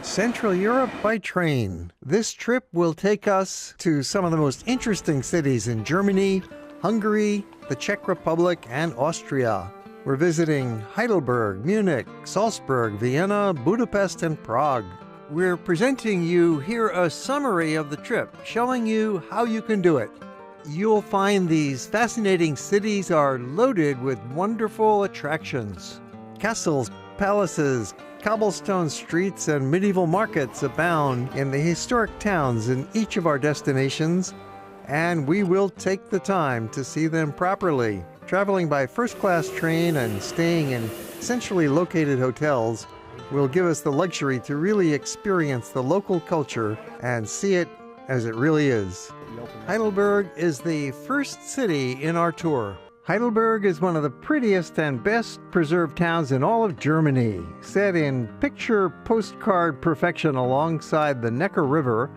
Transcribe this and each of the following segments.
Central Europe by train. This trip will take us to some of the most interesting cities in Germany, Hungary, the Czech Republic, and Austria. We're visiting Heidelberg, Munich, Salzburg, Vienna, Budapest, and Prague. We're presenting you here a summary of the trip, showing you how you can do it. You'll find these fascinating cities are loaded with wonderful attractions. Castles, palaces, cobblestone streets, and medieval markets abound in the historic towns in each of our destinations, and we will take the time to see them properly. Traveling by first-class train and staying in centrally located hotels will give us the luxury to really experience the local culture and see it as it really is. Heidelberg is the first city in our tour. Heidelberg is one of the prettiest and best preserved towns in all of Germany, set in picture postcard perfection alongside the Neckar River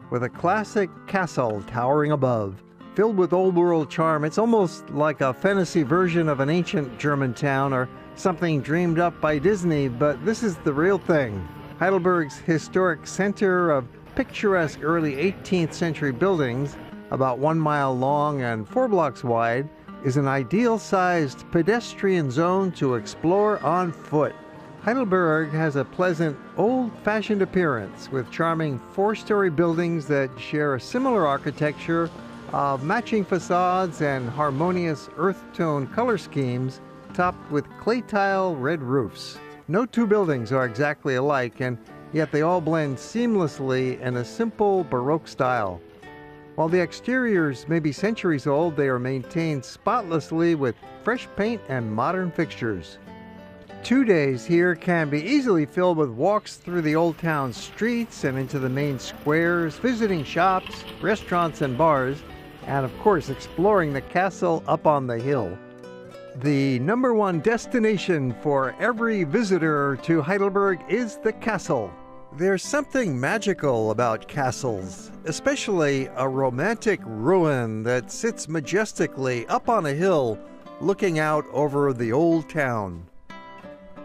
with a classic castle towering above. Filled with old world charm, it's almost like a fantasy version of an ancient German town or something dreamed up by Disney, but this is the real thing. Heidelberg's historic center of picturesque early 18th century buildings, about 1 mile long and 4 blocks wide, is an ideal-sized pedestrian zone to explore on foot. Heidelberg has a pleasant, old-fashioned appearance with charming 4-story buildings that share a similar architecture of matching facades and harmonious earth-tone color schemes topped with clay tile red roofs. No two buildings are exactly alike, and yet they all blend seamlessly in a simple Baroque style. While the exteriors may be centuries old, they are maintained spotlessly with fresh paint and modern fixtures. 2 days here can be easily filled with walks through the old town streets and into the main squares, visiting shops, restaurants, and bars, and of course exploring the castle up on the hill. The #1 destination for every visitor to Heidelberg is the castle. There's something magical about castles, especially a romantic ruin that sits majestically up on a hill looking out over the old town.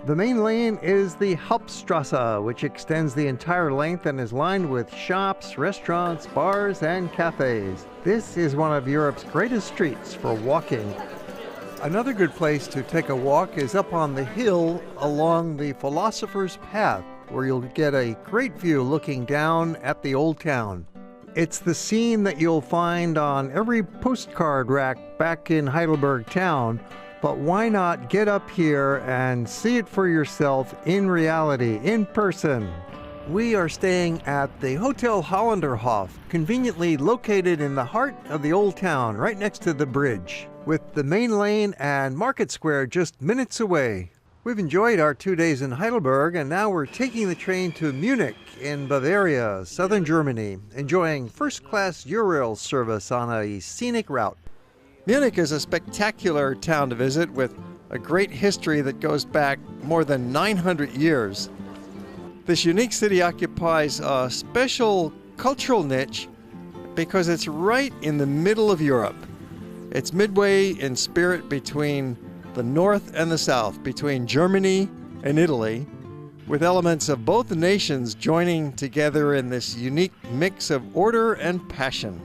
The main lane is the Hauptstrasse, which extends the entire length and is lined with shops, restaurants, bars, and cafes. This is one of Europe's greatest streets for walking. Another good place to take a walk is up on the hill along the Philosopher's Path, where you'll get a great view looking down at the old town. It's the scene that you'll find on every postcard rack back in Heidelberg town, but why not get up here and see it for yourself in reality, in person? We are staying at the Hotel Hollanderhof, conveniently located in the heart of the old town, right next to the bridge, with the main lane and market square just minutes away. We've enjoyed our 2 days in Heidelberg, and now we're taking the train to Munich in Bavaria, southern Germany, enjoying first-class Eurail service on a scenic route. Munich is a spectacular town to visit with a great history that goes back more than 900 years. This unique city occupies a special cultural niche because it's right in the middle of Europe. It's midway in spirit between the north and the south, between Germany and Italy, with elements of both nations joining together in this unique mix of order and passion.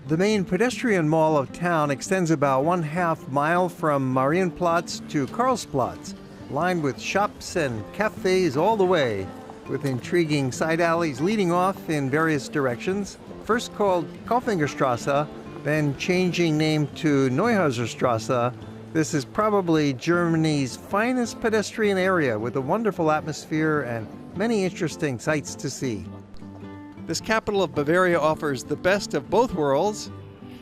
The main pedestrian mall of town extends about 1/2 mile from Marienplatz to Karlsplatz, lined with shops and cafes all the way, with intriguing side alleys leading off in various directions, first called Kaufengerstrasse, then changing name to Neuhauserstrasse. This is probably Germany's finest pedestrian area with a wonderful atmosphere and many interesting sights to see. This capital of Bavaria offers the best of both worlds,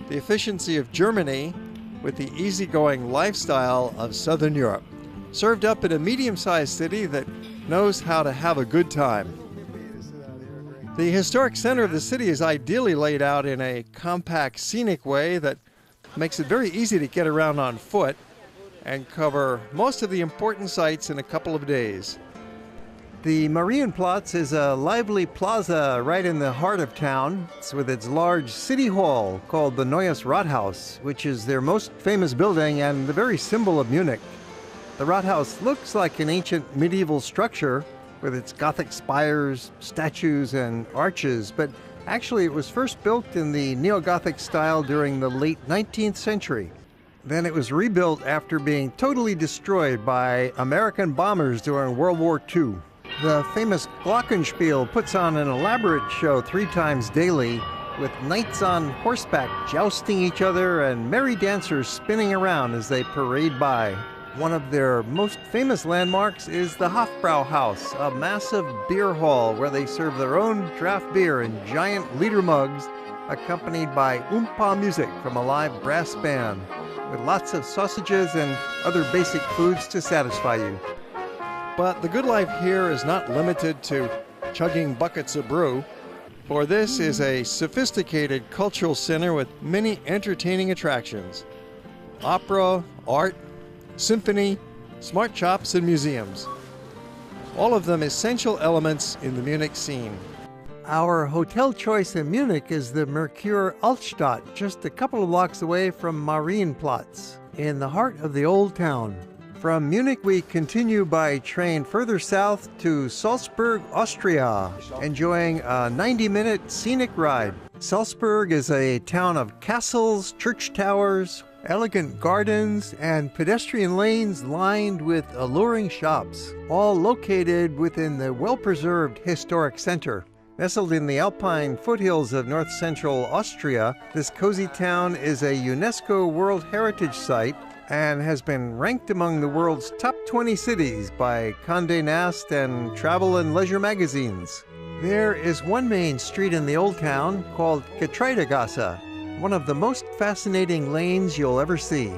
the efficiency of Germany with the easygoing lifestyle of Southern Europe, served up in a medium-sized city that knows how to have a good time. The historic center of the city is ideally laid out in a compact, scenic way that makes it very easy to get around on foot and cover most of the important sites in a couple of days. The Marienplatz is a lively plaza right in the heart of town. It's with its large city hall called the Neues Rathaus, which is their most famous building and the very symbol of Munich. The Rathaus looks like an ancient medieval structure with its Gothic spires, statues, and arches, but actually it was first built in the Neo-Gothic style during the late 19th century. Then it was rebuilt after being totally destroyed by American bombers during World War II. The famous Glockenspiel puts on an elaborate show 3 times daily, with knights on horseback jousting each other and merry dancers spinning around as they parade by. One of their most famous landmarks is the Hofbrauhaus, a massive beer hall where they serve their own draft beer in giant liter mugs, accompanied by oompa music from a live brass band, with lots of sausages and other basic foods to satisfy you. But the good life here is not limited to chugging buckets of brew, for this is a sophisticated cultural center with many entertaining attractions: opera, art, symphony, smart shops, and museums. All of them essential elements in the Munich scene. Our hotel choice in Munich is the Mercure Altstadt, just a couple of blocks away from Marienplatz, in the heart of the old town. From Munich, we continue by train further south to Salzburg, Austria, enjoying a 90-minute scenic ride. Salzburg is a town of castles, church towers, elegant gardens, and pedestrian lanes lined with alluring shops, all located within the well-preserved historic center. Nestled in the alpine foothills of north-central Austria, this cozy town is a UNESCO World Heritage Site and has been ranked among the world's top 20 cities by Condé Nast and Travel and Leisure magazines. There is one main street in the old town called Getreidegasse, one of the most fascinating lanes you'll ever see.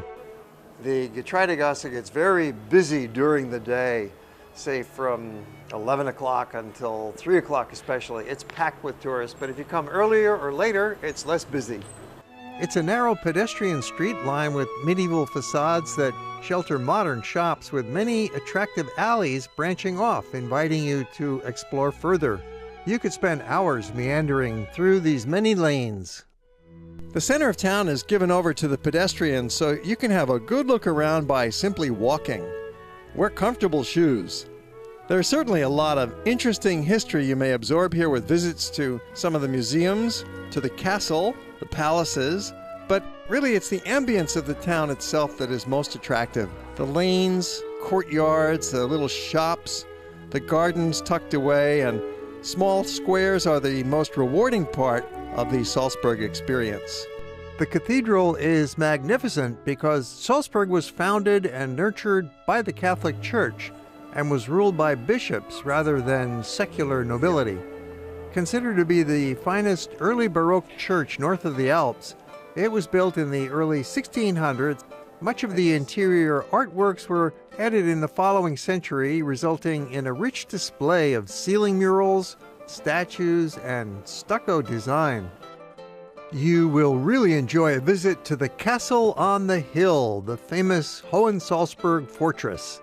The Getreidegasse gets very busy during the day, say from 11 o'clock until 3 o'clock especially. It's packed with tourists, but if you come earlier or later, it's less busy. It's a narrow pedestrian street lined with medieval facades that shelter modern shops with many attractive alleys branching off, inviting you to explore further. You could spend hours meandering through these many lanes. The center of town is given over to the pedestrians, so you can have a good look around by simply walking. Wear comfortable shoes. There's certainly a lot of interesting history you may absorb here with visits to some of the museums, to the castle, the palaces, but really it's the ambience of the town itself that is most attractive. The lanes, courtyards, the little shops, the gardens tucked away, and small squares are the most rewarding part of the Salzburg experience. The cathedral is magnificent because Salzburg was founded and nurtured by the Catholic Church and was ruled by bishops rather than secular nobility. Considered to be the finest early Baroque church north of the Alps, it was built in the early 1600s. Much of the interior artworks were added in the following century, resulting in a rich display of ceiling murals, statues, and stucco design. You will really enjoy a visit to the Castle on the Hill, the famous Hohensalzburg fortress.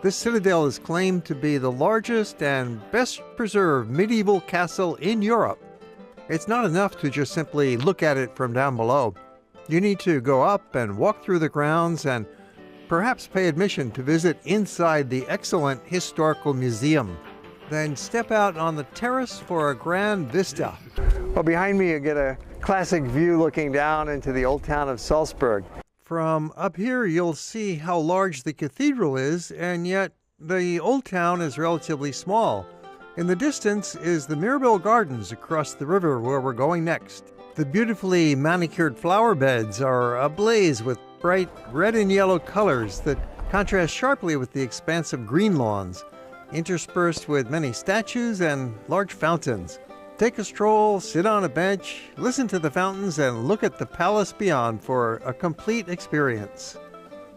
This citadel is claimed to be the largest and best preserved medieval castle in Europe. It's not enough to just simply look at it from down below. You need to go up and walk through the grounds and perhaps pay admission to visit inside the excellent historical museum. Then step out on the terrace for a grand vista. Well, behind me you get a classic view looking down into the old town of Salzburg. From up here, you'll see how large the cathedral is, and yet the old town is relatively small. In the distance is the Mirabel Gardens across the river where we're going next. The beautifully manicured flower beds are ablaze with bright red and yellow colors that contrast sharply with the expanse of green lawns, interspersed with many statues and large fountains. Take a stroll, sit on a bench, listen to the fountains, and look at the palace beyond for a complete experience.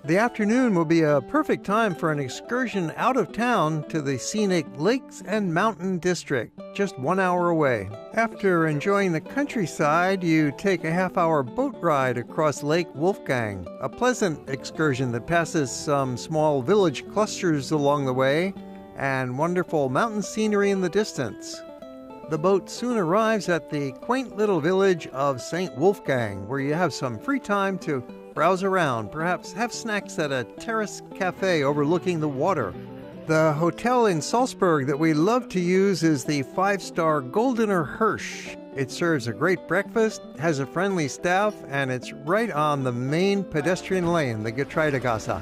The afternoon will be a perfect time for an excursion out of town to the scenic Lakes and Mountain District, just 1 hour away. After enjoying the countryside, you take a half-hour boat ride across Lake Wolfgang, a pleasant excursion that passes some small village clusters along the way and wonderful mountain scenery in the distance. The boat soon arrives at the quaint little village of St. Wolfgang, where you have some free time to browse around, perhaps have snacks at a terrace cafe overlooking the water. The hotel in Salzburg that we love to use is the 5-star Goldener Hirsch. It serves a great breakfast, has a friendly staff, and it's right on the main pedestrian lane, the Getreidegasse.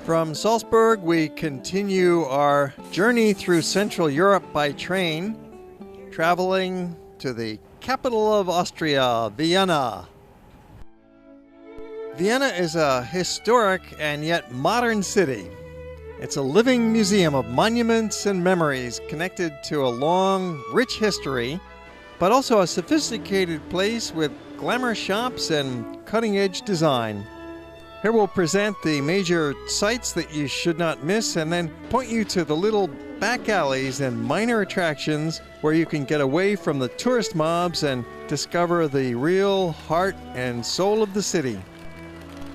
From Salzburg, we continue our journey through Central Europe by train, traveling to the capital of Austria, Vienna. Vienna is a historic and yet modern city. It's a living museum of monuments and memories connected to a long, rich history, but also a sophisticated place with glamour shops and cutting-edge design. Here we'll present the major sites that you should not miss and then point you to the little back alleys and minor attractions where you can get away from the tourist mobs and discover the real heart and soul of the city.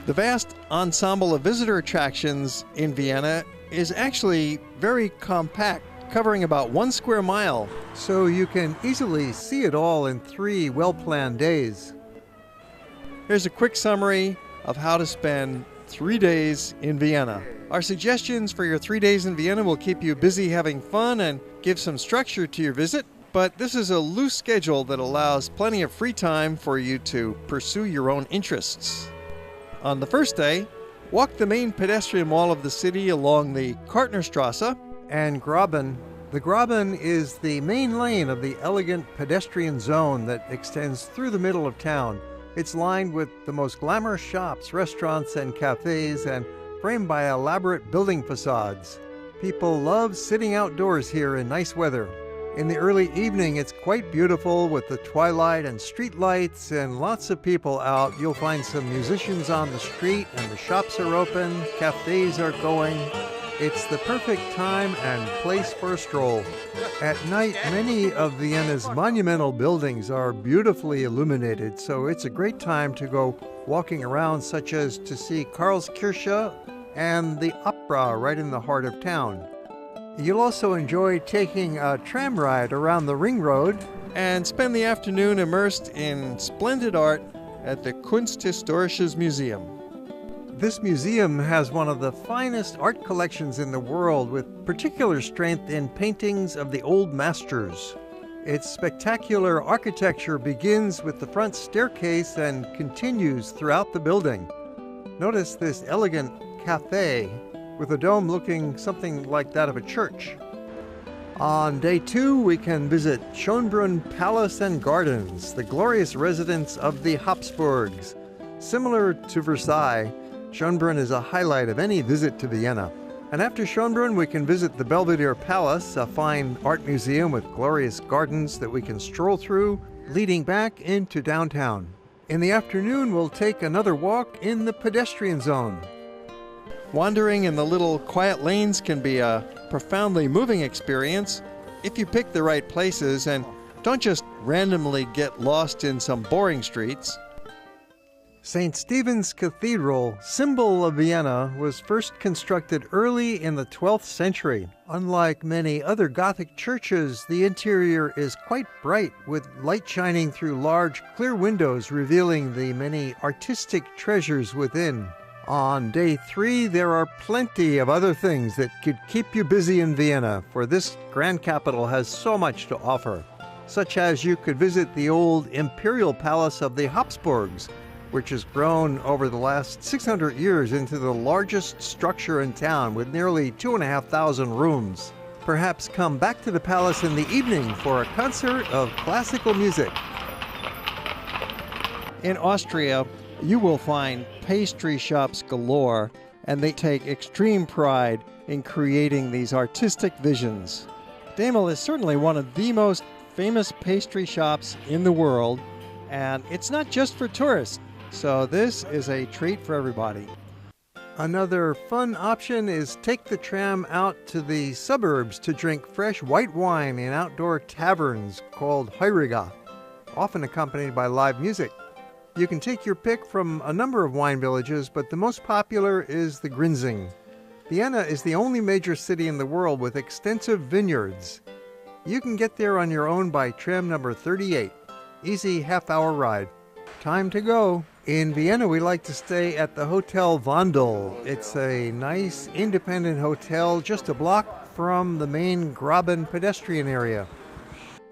The vast ensemble of visitor attractions in Vienna is actually very compact, covering about 1 square mile, so you can easily see it all in 3 well-planned days. Here's a quick summary of how to spend 3 days in Vienna. Our suggestions for your 3 days in Vienna will keep you busy having fun and give some structure to your visit, but this is a loose schedule that allows plenty of free time for you to pursue your own interests. On the first day, walk the main pedestrian wall of the city along the Kartnerstrasse and Graben. The Graben is the main lane of the elegant pedestrian zone that extends through the middle of town. It's lined with the most glamorous shops, restaurants, and cafes, and framed by elaborate building facades. People love sitting outdoors here in nice weather. In the early evening, it's quite beautiful with the twilight and street lights and lots of people out. You'll find some musicians on the street, and the shops are open, cafes are going. It's the perfect time and place for a stroll. At night, many of Vienna's monumental buildings are beautifully illuminated, so it's a great time to go walking around, such as to see Karlskirche and the Opera right in the heart of town. You'll also enjoy taking a tram ride around the Ring Road and spend the afternoon immersed in splendid art at the Kunsthistorisches Museum. This museum has one of the finest art collections in the world, with particular strength in paintings of the old masters. Its spectacular architecture begins with the front staircase and continues throughout the building. Notice this elegant cafe with a dome looking something like that of a church. On day 2, we can visit Schönbrunn Palace and Gardens, the glorious residence of the Habsburgs. Similar to Versailles, Schönbrunn is a highlight of any visit to Vienna. And after Schönbrunn, we can visit the Belvedere Palace, a fine art museum with glorious gardens that we can stroll through, leading back into downtown. In the afternoon, we'll take another walk in the pedestrian zone. Wandering in the little quiet lanes can be a profoundly moving experience if you pick the right places and don't just randomly get lost in some boring streets. St. Stephen's Cathedral, symbol of Vienna, was first constructed early in the 12th century. Unlike many other Gothic churches, the interior is quite bright, with light shining through large, clear windows revealing the many artistic treasures within. On day 3, there are plenty of other things that could keep you busy in Vienna, for this grand capital has so much to offer. Such as you could visit the old imperial palace of the Habsburgs, which has grown over the last 600 years into the largest structure in town with nearly 2,500 rooms. Perhaps come back to the palace in the evening for a concert of classical music. In Austria, you will find pastry shops galore, and they take extreme pride in creating these artistic visions. Demel is certainly one of the most famous pastry shops in the world, and it's not just for tourists. So this is a treat for everybody. Another fun option is take the tram out to the suburbs to drink fresh white wine in outdoor taverns called Heuriger, often accompanied by live music. You can take your pick from a number of wine villages, but the most popular is the Grinzing. Vienna is the only major city in the world with extensive vineyards. You can get there on your own by tram number 38. Easy half-hour ride. Time to go. In Vienna, we like to stay at the Hotel Wandel. It's a nice independent hotel just a block from the main Graben pedestrian area.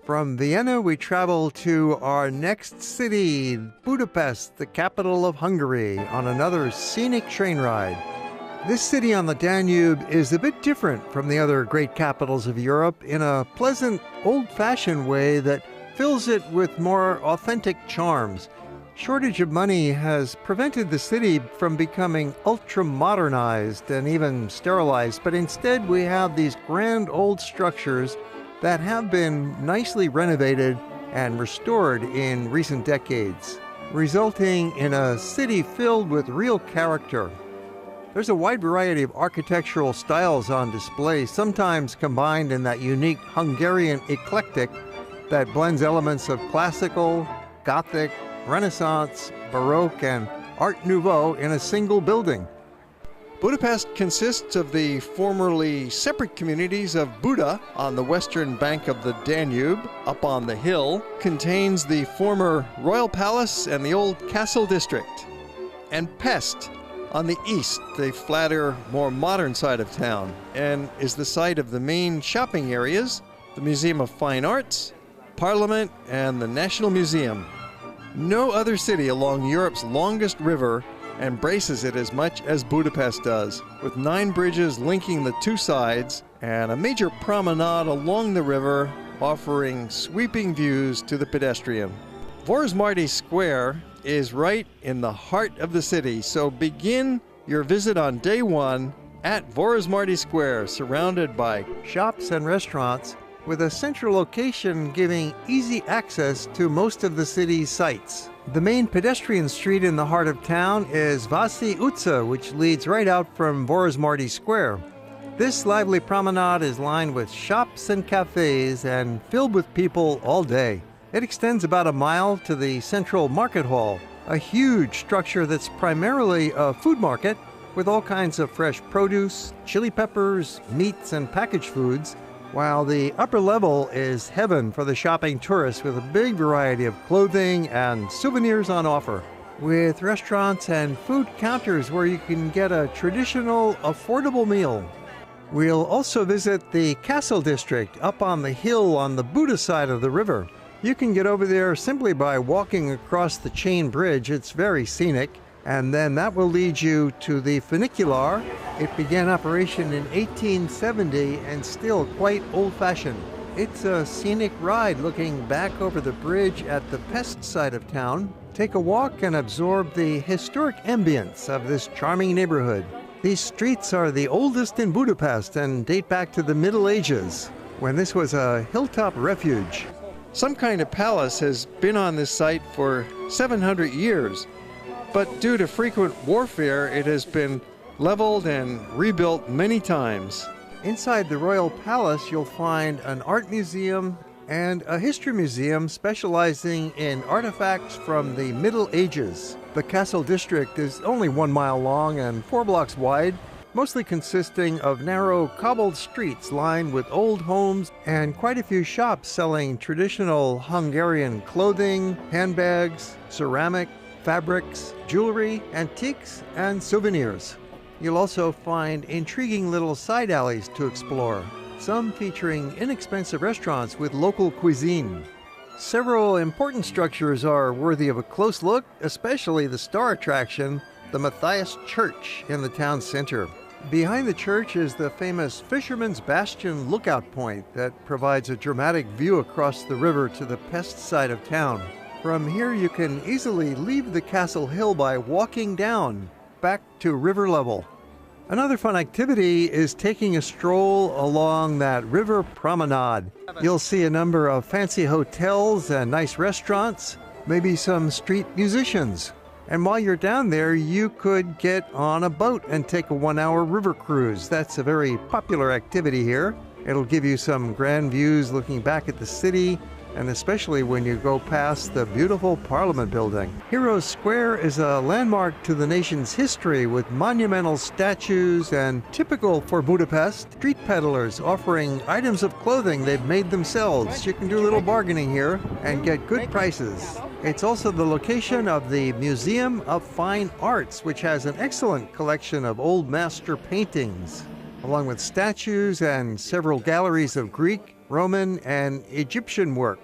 From Vienna, we travel to our next city, Budapest, the capital of Hungary, on another scenic train ride. This city on the Danube is a bit different from the other great capitals of Europe in a pleasant, old-fashioned way that fills it with more authentic charms. Shortage of money has prevented the city from becoming ultra-modernized and even sterilized, but instead we have these grand old structures that have been nicely renovated and restored in recent decades, resulting in a city filled with real character. There's a wide variety of architectural styles on display, sometimes combined in that unique Hungarian eclectic that blends elements of classical, Gothic, Renaissance, Baroque, and Art Nouveau in a single building. Budapest consists of the formerly separate communities of Buda on the western bank of the Danube, up on the hill, contains the former Royal Palace and the old Castle District, and Pest on the east, the flatter, more modern side of town, and is the site of the main shopping areas, the Museum of Fine Arts, Parliament, and the National Museum. No other city along Europe's longest river embraces it as much as Budapest does, with 9 bridges linking the two sides and a major promenade along the river offering sweeping views to the pedestrian. Vörösmarty Square is right in the heart of the city, so begin your visit on day 1 at Vörösmarty Square, surrounded by shops and restaurants, with a central location giving easy access to most of the city's sights. The main pedestrian street in the heart of town is Váci utca, which leads right out from Vörösmarty Square. This lively promenade is lined with shops and cafes and filled with people all day. It extends about a mile to the central market hall, a huge structure that's primarily a food market with all kinds of fresh produce, chili peppers, meats, and packaged foods, while the upper level is heaven for the shopping tourist with a big variety of clothing and souvenirs on offer, with restaurants and food counters where you can get a traditional, affordable meal. We'll also visit the Castle District up on the hill on the Buda side of the river. You can get over there simply by walking across the chain bridge. It's very scenic. And then that will lead you to the funicular. It began operation in 1870 and still quite old-fashioned. It's a scenic ride looking back over the bridge at the Pest side of town. Take a walk and absorb the historic ambience of this charming neighborhood. These streets are the oldest in Budapest and date back to the Middle Ages, when this was a hilltop refuge. Some kind of palace has been on this site for 700 years. But due to frequent warfare, it has been leveled and rebuilt many times. Inside the Royal Palace, you'll find an art museum and a history museum specializing in artifacts from the Middle Ages. The Castle District is only 1 mile long and 4 blocks wide, mostly consisting of narrow cobbled streets lined with old homes and quite a few shops selling traditional Hungarian clothing, handbags, ceramic, fabrics, jewelry, antiques, and souvenirs. You'll also find intriguing little side alleys to explore, some featuring inexpensive restaurants with local cuisine. Several important structures are worthy of a close look, especially the star attraction, the Matthias Church in the town center. Behind the church is the famous Fisherman's Bastion lookout point that provides a dramatic view across the river to the Pest side of town. From here you can easily leave the castle hill by walking down, back to river level. Another fun activity is taking a stroll along that river promenade. You'll see a number of fancy hotels and nice restaurants, maybe some street musicians. And while you're down there, you could get on a boat and take a 1-hour river cruise. That's a very popular activity here. It'll give you some grand views looking back at the city and especially when you go past the beautiful Parliament building. Heroes Square is a landmark to the nation's history with monumental statues and, typical for Budapest, street peddlers offering items of clothing they've made themselves. You can do a little bargaining here and get good prices. It's also the location of the Museum of Fine Arts, which has an excellent collection of old master paintings, along with statues and several galleries of Greek, Roman, and Egyptian work.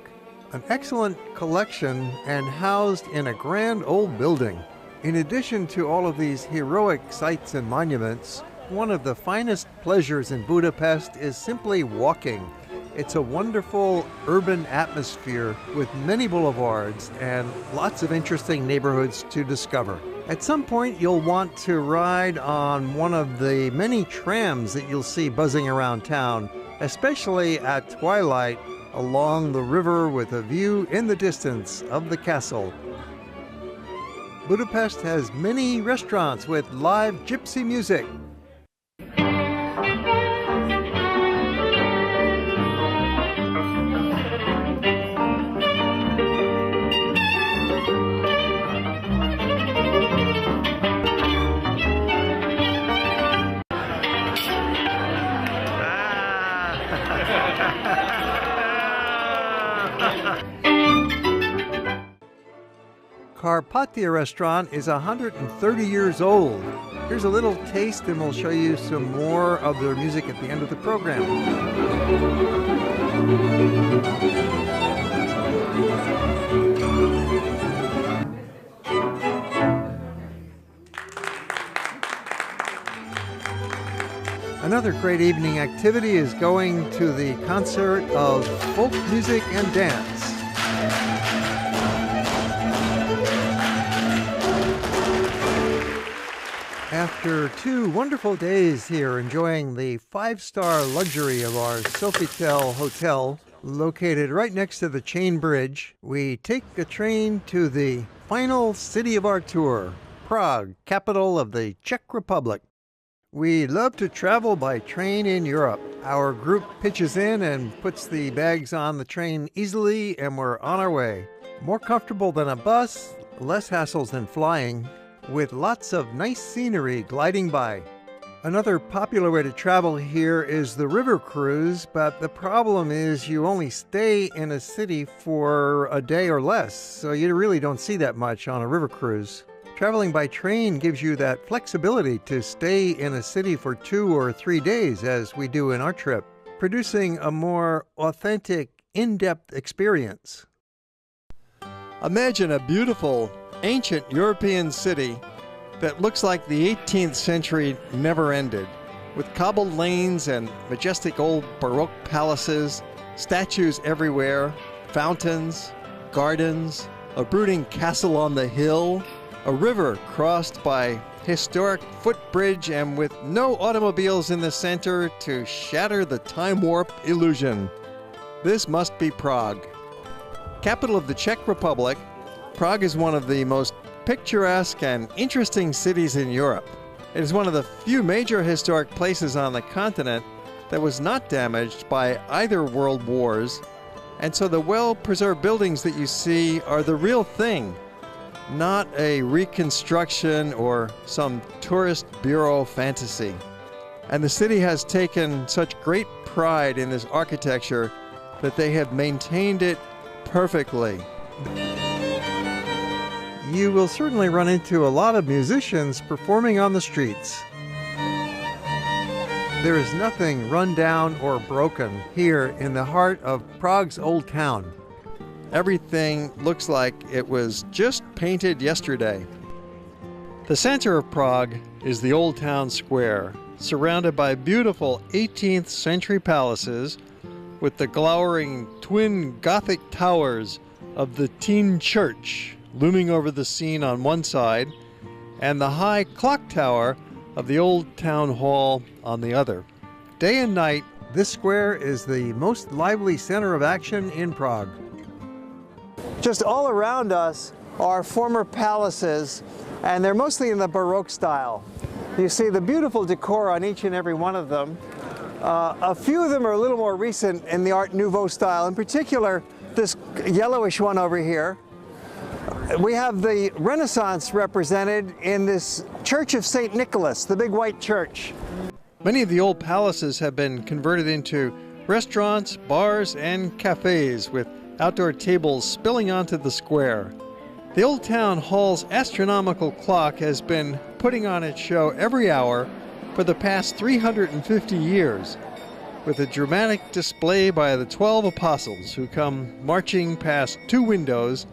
An excellent collection and housed in a grand old building. In addition to all of these heroic sites and monuments, one of the finest pleasures in Budapest is simply walking. It's a wonderful urban atmosphere with many boulevards and lots of interesting neighborhoods to discover. At some point, you'll want to ride on one of the many trams that you'll see buzzing around town, especially at twilight along the river with a view in the distance of the castle. Budapest has many restaurants with live gypsy music. Carpathia restaurant is 130 years old. Here's a little taste and we'll show you some more of their music at the end of the program. Another great evening activity is going to the concert of folk music and dance. After 2 wonderful days here enjoying the 5-star luxury of our Sofitel Hotel, located right next to the Chain Bridge, we take a train to the final city of our tour, Prague, capital of the Czech Republic. We love to travel by train in Europe. Our group pitches in and puts the bags on the train easily, and we're on our way. More comfortable than a bus, less hassles than flying, with lots of nice scenery gliding by. Another popular way to travel here is the river cruise, but the problem is you only stay in a city for a day or less, so you really don't see that much on a river cruise. Traveling by train gives you that flexibility to stay in a city for 2 or 3 days, as we do in our trip, producing a more authentic, in-depth experience. Imagine a beautiful, ancient European city that looks like the 18th century never ended, with cobbled lanes and majestic old Baroque palaces, statues everywhere, fountains, gardens, a brooding castle on the hill, a river crossed by historic footbridge, and with no automobiles in the center to shatter the time warp illusion. This must be Prague. Capital of the Czech Republic, Prague is one of the most picturesque and interesting cities in Europe. It is one of the few major historic places on the continent that was not damaged by either world wars, and so the well-preserved buildings that you see are the real thing, not a reconstruction or some tourist bureau fantasy. And the city has taken such great pride in this architecture that they have maintained it perfectly. You will certainly run into a lot of musicians performing on the streets. There is nothing run down or broken here in the heart of Prague's old town. Everything looks like it was just painted yesterday. The center of Prague is the Old Town Square, surrounded by beautiful 18th century palaces with the glowering twin Gothic towers of the Teen Church looming over the scene on one side, and the high clock tower of the Old Town Hall on the other. Day and night, this square is the most lively center of action in Prague. Just all around us are former palaces, and they're mostly in the Baroque style. You see the beautiful decor on each and every one of them. A few of them are a little more recent in the Art Nouveau style. In particular, this yellowish one over here. We have the Renaissance represented in this Church of St. Nicholas, the big white church. Many of the old palaces have been converted into restaurants, bars, and cafes with outdoor tables spilling onto the square. The Old Town Hall's astronomical clock has been putting on its show every hour for the past 350 years, with a dramatic display by the 12 apostles who come marching past two windows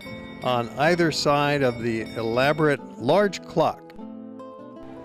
on either side of the elaborate large clock.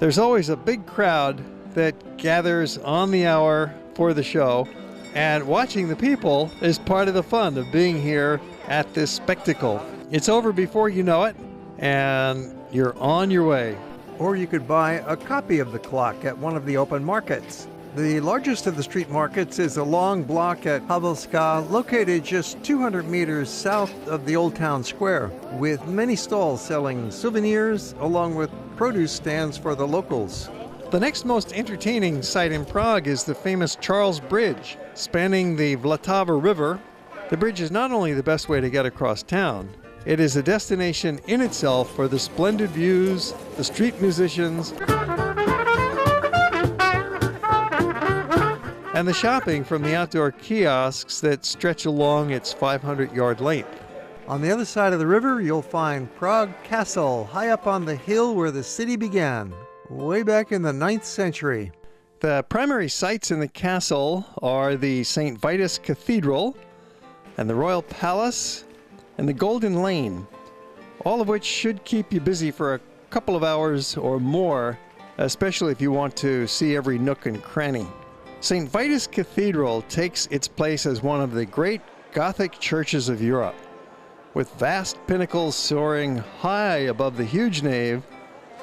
There's always a big crowd that gathers on the hour for the show, and watching the people is part of the fun of being here at this spectacle. It's over before you know it, and you're on your way. Or you could buy a copy of the clock at one of the open markets. The largest of the street markets is a long block at Havelska, located just 200 meters south of the Old Town Square, with many stalls selling souvenirs along with produce stands for the locals. The next most entertaining sight in Prague is the famous Charles Bridge, spanning the Vltava River. The bridge is not only the best way to get across town, it is a destination in itself for the splendid views, the street musicians, and the shopping from the outdoor kiosks that stretch along its 500-yard length. On the other side of the river, you'll find Prague Castle, high up on the hill where the city began, way back in the 9th century. The primary sites in the castle are the St. Vitus Cathedral and the Royal Palace and the Golden Lane, all of which should keep you busy for a couple of hours or more, especially if you want to see every nook and cranny. St. Vitus Cathedral takes its place as one of the great Gothic churches of Europe, with vast pinnacles soaring high above the huge nave.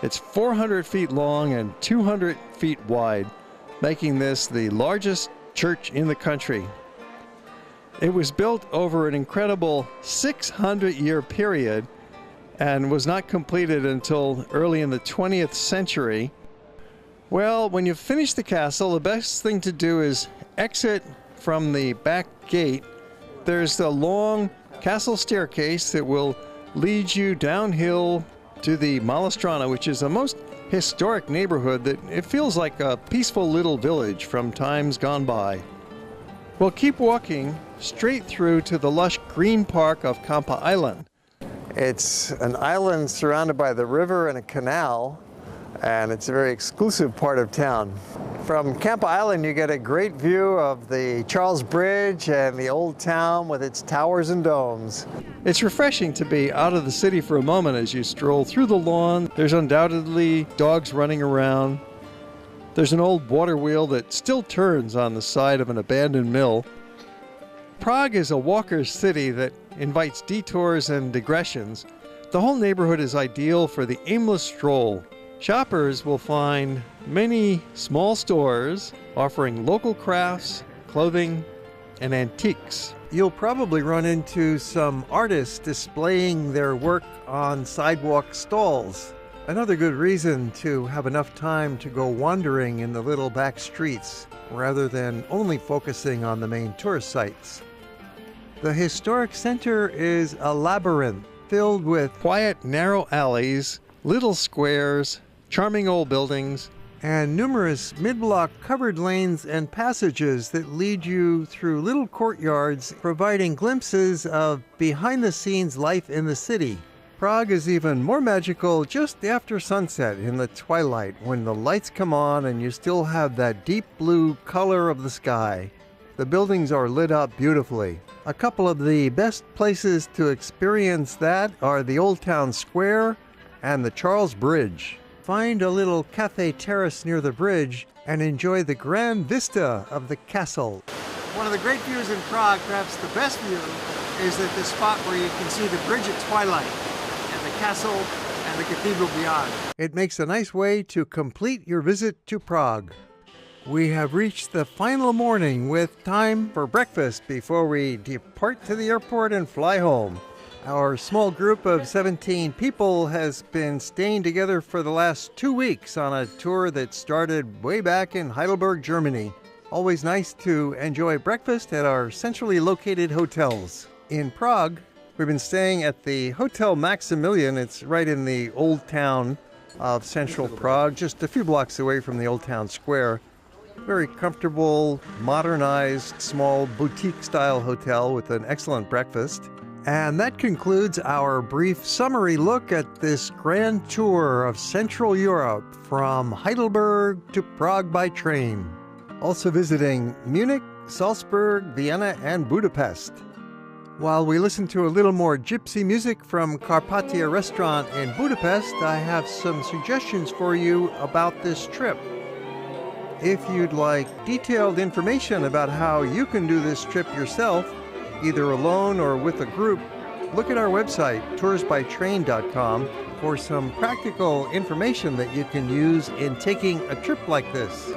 It's 400 feet long and 200 feet wide, making this the largest church in the country. It was built over an incredible 600-year period and was not completed until early in the 20th century. Well, when you finish the castle, the best thing to do is exit from the back gate. There's the long castle staircase that will lead you downhill to the Malestrana, which is a most historic neighborhood that it feels like a peaceful little village from times gone by. We'll keep walking straight through to the lush green park of Kampa Island. It's an island surrounded by the river and a canal, and it's a very exclusive part of town. From Kampa Island, you get a great view of the Charles Bridge and the old town with its towers and domes. It's refreshing to be out of the city for a moment as you stroll through the lawn. There's undoubtedly dogs running around. There's an old water wheel that still turns on the side of an abandoned mill. Prague is a walker's city that invites detours and digressions. The whole neighborhood is ideal for the aimless stroll. Shoppers will find many small stores offering local crafts, clothing, and antiques. You'll probably run into some artists displaying their work on sidewalk stalls. Another good reason to have enough time to go wandering in the little back streets rather than only focusing on the main tourist sites. The historic center is a labyrinth filled with quiet, narrow alleys, little squares, charming old buildings, and numerous mid-block covered lanes and passages that lead you through little courtyards, providing glimpses of behind-the-scenes life in the city. Prague is even more magical just after sunset in the twilight, when the lights come on and you still have that deep blue color of the sky. The buildings are lit up beautifully. A couple of the best places to experience that are the Old Town Square and the Charles Bridge. Find a little cafe terrace near the bridge and enjoy the grand vista of the castle. One of the great views in Prague, perhaps the best view, is at this spot where you can see the bridge at twilight and the castle and the cathedral beyond. It makes a nice way to complete your visit to Prague. We have reached the final morning with time for breakfast before we depart to the airport and fly home. Our small group of 17 people has been staying together for the last 2 weeks on a tour that started way back in Heidelberg, Germany. Always nice to enjoy breakfast at our centrally located hotels. In Prague, we've been staying at the Hotel Maximilian. It's right in the old town of central Prague, just a few blocks away from the old town square. Very comfortable, modernized, small boutique-style hotel with an excellent breakfast. And that concludes our brief summary look at this grand tour of Central Europe from Heidelberg to Prague by train. Also visiting Munich, Salzburg, Vienna, and Budapest. While we listen to a little more gypsy music from Carpathia Restaurant in Budapest, I have some suggestions for you about this trip. If you'd like detailed information about how you can do this trip yourself, either alone or with a group, look at our website, toursbytrain.com, for some practical information that you can use in taking a trip like this.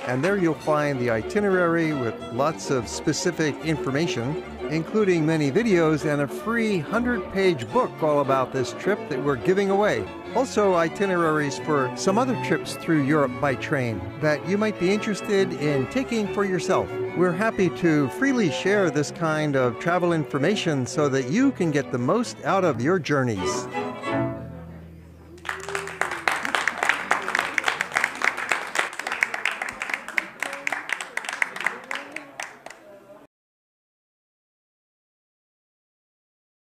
And there you'll find the itinerary with lots of specific information, including many videos and a free 100-page book all about this trip that we're giving away. Also itineraries for some other trips through Europe by train that you might be interested in taking for yourself. We're happy to freely share this kind of travel information so that you can get the most out of your journeys.